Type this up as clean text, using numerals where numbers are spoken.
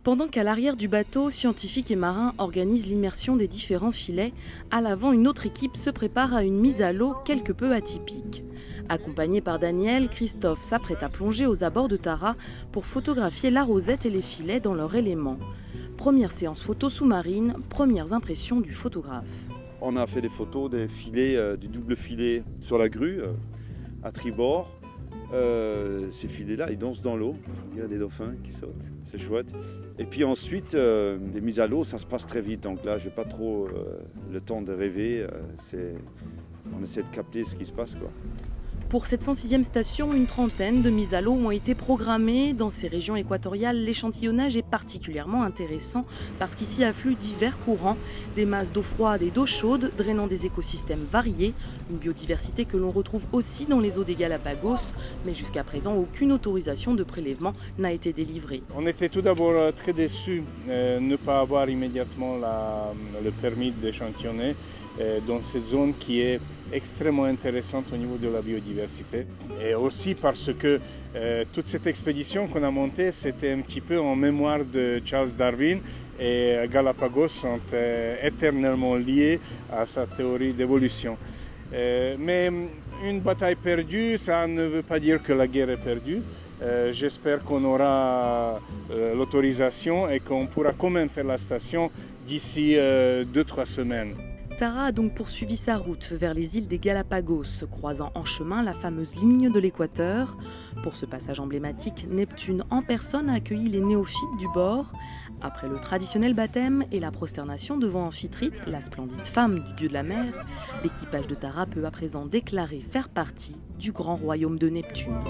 Pendant qu'à l'arrière du bateau, scientifiques et marins organisent l'immersion des différents filets, à l'avant, une autre équipe se prépare à une mise à l'eau quelque peu atypique. Accompagné par Daniel, Christophe s'apprête à plonger aux abords de Tara pour photographier la rosette et les filets dans leur élément. Première séance photo sous-marine, premières impressions du photographe. On a fait des photos des filets, du double filet sur la grue, à tribord. Ces filets-là, ils dansent dans l'eau. Il y a des dauphins qui sautent, c'est chouette. Et puis ensuite, les mises à l'eau, ça se passe très vite. Donc là, j'ai pas trop le temps de rêver. On essaie de capter ce qui se passe, quoi. Pour cette 106e station, une trentaine de mises à l'eau ont été programmées. Dans ces régions équatoriales, l'échantillonnage est particulièrement intéressant parce qu'ici affluent divers courants, des masses d'eau froide et d'eau chaude drainant des écosystèmes variés, une biodiversité que l'on retrouve aussi dans les eaux des Galapagos, mais jusqu'à présent, aucune autorisation de prélèvement n'a été délivrée. On était tout d'abord très déçus de ne pas avoir immédiatement le permis d'échantillonner dans cette zone qui est extrêmement intéressante au niveau de la biodiversité. Et aussi parce que toute cette expédition qu'on a montée, c'était un petit peu en mémoire de Charles Darwin, et Galapagos sont éternellement liés à sa théorie d'évolution. Mais une bataille perdue, ça ne veut pas dire que la guerre est perdue. J'espère qu'on aura l'autorisation et qu'on pourra quand même faire la station d'ici 2-3 semaines. Tara a donc poursuivi sa route vers les îles des Galapagos, croisant en chemin la fameuse ligne de l'équateur. Pour ce passage emblématique, Neptune en personne a accueilli les néophytes du bord. Après le traditionnel baptême et la prosternation devant Amphitrite, la splendide femme du dieu de la mer, l'équipage de Tara peut à présent déclarer faire partie du grand royaume de Neptune.